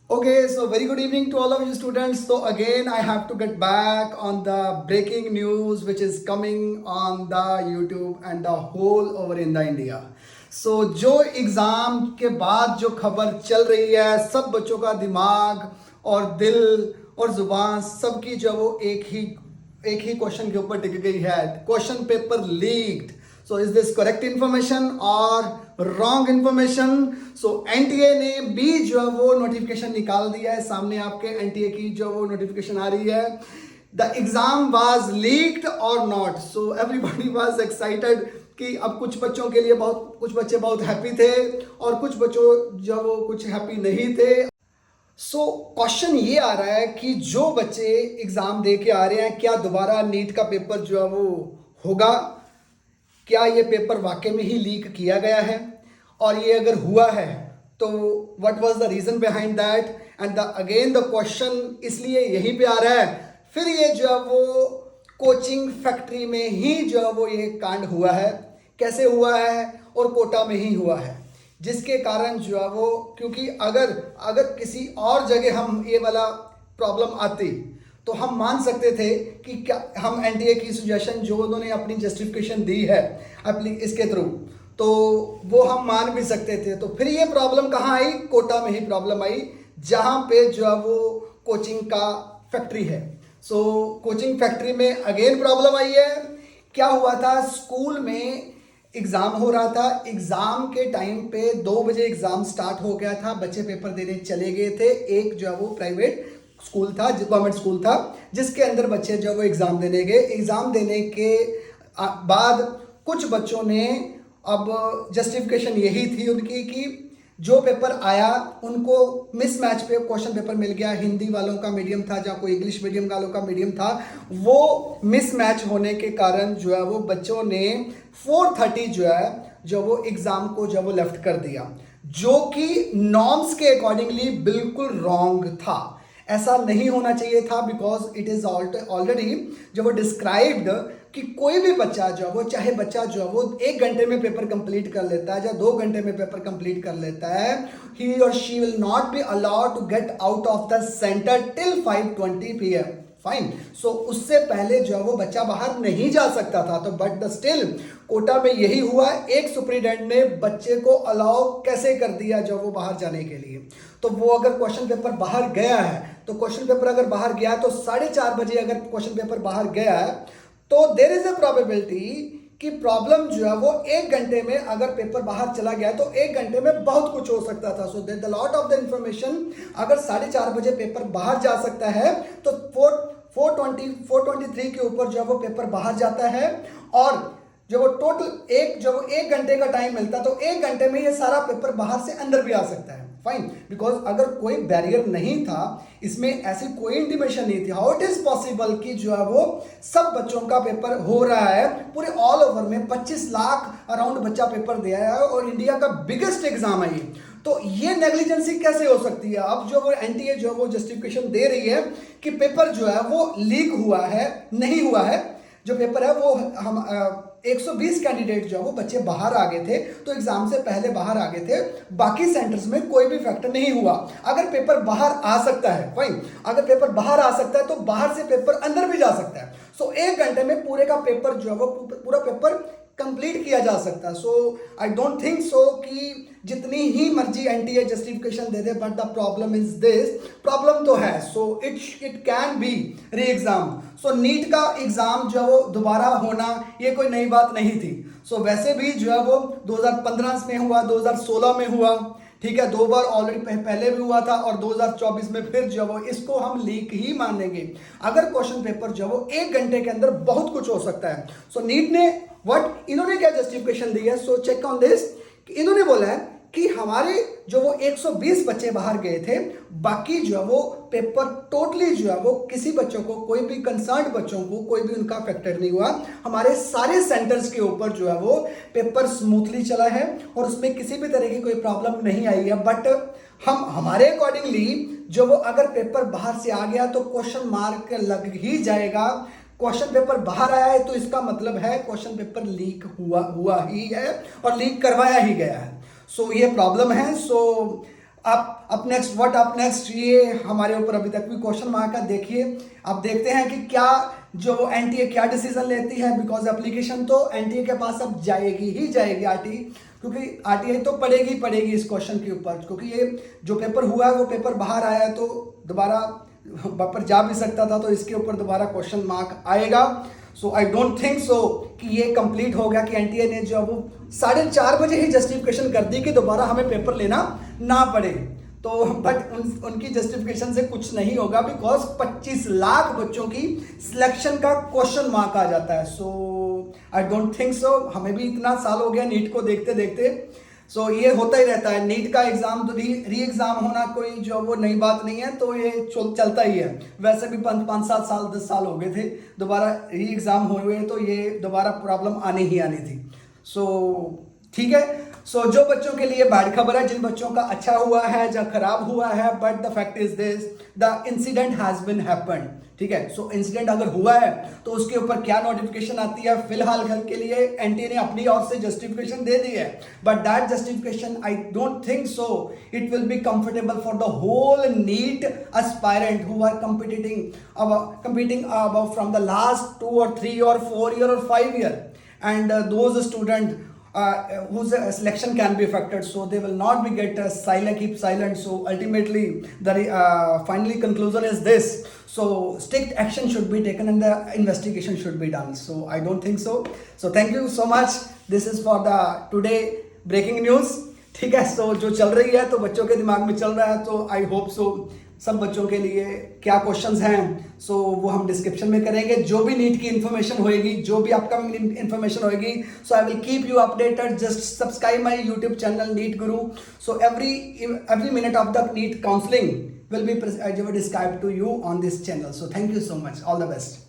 Okay, so very good evening to all of you students. So again, I have to get back on the breaking news which is coming on the YouTube and the whole over in the India. So जो exam के बाद जो खबर चल रही है, सब बच्चों का दिमाग और दिल और ज़ुबान सबकी जो वो एक ही क्वेश्चन के ऊपर टिक गई है. Question paper leaked. So is this correct information or wrong information? So NTA ने भी जो है वो नोटिफिकेशन निकाल दिया है. सामने आपके NTA की जो वो नोटिफिकेशन आ रही है. The exam was leaked or not? So everybody was excited कि अब कुछ बच्चों के लिए कुछ बच्चे बहुत हैप्पी थे और कुछ बच्चों जो वो कुछ हैप्पी नहीं थे. सो क्वेश्चन ये आ रहा है कि जो बच्चे एग्ज़ाम दे के आ रहे हैं, क्या दोबारा नीट का पेपर जो है वो होगा? क्या ये पेपर वाकई में ही लीक किया गया है? और ये अगर हुआ है तो what was the reason behind that? And again the question इसलिए यहीं पे आ रहा है, फिर ये जो है वो कोचिंग फैक्ट्री में ही जो है वो ये कांड हुआ है. कैसे हुआ है? और कोटा में ही हुआ है, जिसके कारण जो है वो, क्योंकि अगर किसी और जगह हम ये वाला प्रॉब्लम आती तो हम मान सकते थे कि क्या हम एनटीए की सजेशन जो उन्होंने अपनी जस्टिफिकेशन दी है इसके थ्रू, तो वो हम मान भी सकते थे. तो फिर ये प्रॉब्लम कहाँ आई? कोटा में ही प्रॉब्लम आई, जहाँ पे जो है वो कोचिंग का फैक्ट्री है. सो कोचिंग फैक्ट्री में अगेन प्रॉब्लम आई है. क्या हुआ था? स्कूल में एग्ज़ाम हो रहा था. एग्ज़ाम के टाइम पे 2 बजे एग्ज़ाम स्टार्ट हो गया था. बच्चे पेपर देने चले गए थे. एक जो है वो प्राइवेट स्कूल था, गवर्नमेंट स्कूल था, जिसके अंदर बच्चे जो वो एग्ज़ाम देने गए. एग्ज़ाम देने के बाद कुछ बच्चों ने, अब जस्टिफिकेशन यही थी उनकी कि जो पेपर आया उनको मिसमैच पे क्वेश्चन पेपर मिल गया. हिंदी वालों का मीडियम था, जहाँ कोई इंग्लिश मीडियम वालों का मीडियम था, वो मिसमैच होने के कारण जो है वो बच्चों ने 4:30 जो वो एग्ज़ाम को जो वो लेफ्ट कर दिया, जो कि नॉर्म्स के अकॉर्डिंगली बिल्कुल रॉन्ग था. ऐसा नहीं होना चाहिए था, बिकॉज इट इज़ ऑलरेडी जो वो डिस्क्राइब्ड कि कोई भी बच्चा जो है वो, चाहे बच्चा जो है वो 1 घंटे में पेपर कंप्लीट कर लेता है या 2 घंटे में पेपर कंप्लीट कर लेता है, ही और she will not be allowed to get out of the centre till 5:20 PM. Fine. So उससे पहले जो है वो बच्चा बाहर नहीं जा सकता था. तो बट द स्टिल कोटा में यही हुआ. एक सुप्रीडेंट ने बच्चे को अलाउ कैसे कर दिया जो वो बाहर जाने के लिए. तो वो अगर क्वेश्चन पेपर बाहर गया है, तो क्वेश्चन पेपर अगर बाहर गया तो 4:30 बजे अगर क्वेश्चन पेपर बाहर गया है, तो देयर इज अ प्रोबेबिलिटी कि प्रॉब्लम जो है वो 1 घंटे में अगर पेपर बाहर चला गया तो 1 घंटे में बहुत कुछ हो सकता था. So the lot of the information, अगर 4:30 बजे पेपर बाहर जा सकता है तो 4:23 के ऊपर जो है वो पेपर बाहर जाता है. और जो वो टोटल एक घंटे का टाइम मिलता, तो 1 घंटे में ये सारा पेपर बाहर से अंदर भी आ सकता है. फाइन. बिकॉज अगर कोई बैरियर नहीं था, इसमें ऐसी कोई इंटीमेशन नहीं थी, हाउ इट इज पॉसिबल कि जो है वो सब बच्चों का पेपर हो रहा है. पूरे ऑल ओवर में 25 लाख अराउंड बच्चा पेपर दिया है और इंडिया का बिगेस्ट एग्जाम है ये. तो ये नेग्लिजेंसी कैसे हो सकती है? अब जो वो एनटीए जो वो जस्टिफिकेशन दे रही है कि पेपर जो है वो लीक हुआ है, नहीं हुआ है. जो पेपर है वो हम 120 कैंडिडेट जो है वो बच्चे बाहर आ गए थे, तो एग्जाम से पहले बाहर आ गए थे. बाकी सेंटर्स में कोई भी फैक्टर नहीं हुआ. अगर पेपर बाहर आ सकता है, फाइन, अगर पेपर बाहर आ सकता है तो बाहर से पेपर अंदर भी जा सकता है. सो 1 घंटे में पूरे का पेपर जो है वो पूरा पेपर कंप्लीट किया जा सकता है. सो आई डोंट थिंक सो कि जितनी ही मर्जी एनटीए जस्टिफिकेशन दे दे, but the problem is this. Problem तो है. So it can be re exam. So NEET का एग्जाम जो है वो दोबारा होना ये कोई नई बात नहीं थी. सो वैसे भी जो है वो 2015 में हुआ, 2016 में हुआ, ठीक है, 2 बार ऑलरेडी पहले भी हुआ था, और 2024 में फिर जो वो, इसको हम लीक ही मानेंगे. अगर क्वेश्चन पेपर जो वो 1 घंटे के अंदर बहुत कुछ हो सकता है. सो नीट ने इन्होंने क्या जस्टिफिकेशन दी है? So check on this. इन्होंने बोला है कि हमारे जो वो 120 बच्चे बाहर गए थे, बाकी जो है वो पेपर टोटली जो है वो किसी बच्चों को, कोई भी कंसर्न्ड बच्चों को कोई भी उनका अफेक्टेड नहीं हुआ. हमारे सारे सेंटर्स के ऊपर जो है वो पेपर स्मूथली चला है और उसमें किसी भी तरह की कोई प्रॉब्लम नहीं आई है. बट हमारे अकॉर्डिंगली जो वो अगर पेपर बाहर से आ गया तो क्वेश्चन मार्क लग ही जाएगा. क्वेश्चन पेपर बाहर आया है तो इसका मतलब है क्वेश्चन पेपर लीक हुआ ही है और लीक करवाया ही गया है. सो ये प्रॉब्लम है. सो अब नेक्स्ट व्हाट अप नेक्स्ट, ये हमारे ऊपर अभी तक भी क्वेश्चन मार्क है। देखिए अब देखते हैं कि क्या जो एनटीए क्या डिसीजन लेती है, बिकॉज एप्लीकेशन तो एनटीए के पास अब जाएगी ही जाएगी आरटीई, क्योंकि आरटीआई तो पढ़ेगी पढ़ेगी इस क्वेश्चन के ऊपर, क्योंकि ये जो पेपर हुआ है वो पेपर बाहर आया है, तो दोबारा पेपर जा भी सकता था, तो इसके ऊपर दोबारा क्वेश्चन मार्क आएगा। सो आई डोंट थिंक सो कि ये कंप्लीट हो गया, कि एनटीए ने जो वो 4:30 बजे ही जस्टिफिकेशन कर दी कि दोबारा हमें पेपर लेना ना पड़े। तो बट उनकी जस्टिफिकेशन से कुछ नहीं होगा, बिकॉज 25 लाख बच्चों की सिलेक्शन का क्वेश्चन मार्क आ जाता है। सो आई डोंट थिंक सो, हमें भी इतना साल हो गया नीट को देखते देखते। सो ये होता ही रहता है, नीट का एग्जाम तो री एग्जाम होना कोई जो वो नई बात नहीं है, तो ये चलता ही है। वैसे भी 5-7 साल 10 साल हो गए थे, दोबारा री एग्जाम हुए तो ये दोबारा प्रॉब्लम आनी ही आनी थी। सो ठीक है। सो जो बच्चों के लिए बैड खबर है, जिन बच्चों का अच्छा हुआ है या खराब हुआ है, but the fact is this, the incident has been happened. ठीक है, सो इंसिडेंट अगर हुआ है तो उसके ऊपर क्या नोटिफिकेशन आती है, फिलहाल घर के लिए एनटीए ने अपनी ओर से जस्टिफिकेशन दे दी है, but that justification I don't think so it will be comfortable for the whole NEET aspirant who are competing about from the last 2 or 3 or 4 year or 5 year, and those students whose selection can be affected, so they will not be get keep silent. So ultimately the finally conclusion is this, so strict action should be taken and the investigation should be done. So I don't think so. So thank you so much, this is for the today breaking news. ठीक है, so जो चल रही है तो बच्चों के दिमाग में चल रहा है, तो आई होप सो सब बच्चों के लिए क्या क्वेश्चंस हैं, सो वो हम डिस्क्रिप्शन में करेंगे। जो भी नीट की इन्फॉर्मेशन होएगी, जो भी अपकमिंग इन्फॉर्मेशन होएगी, so I will keep you updated. Just subscribe my YouTube channel NEET Guru, so every minute of the NEET counseling will be described to you on this channel. So thank you so much, all the best.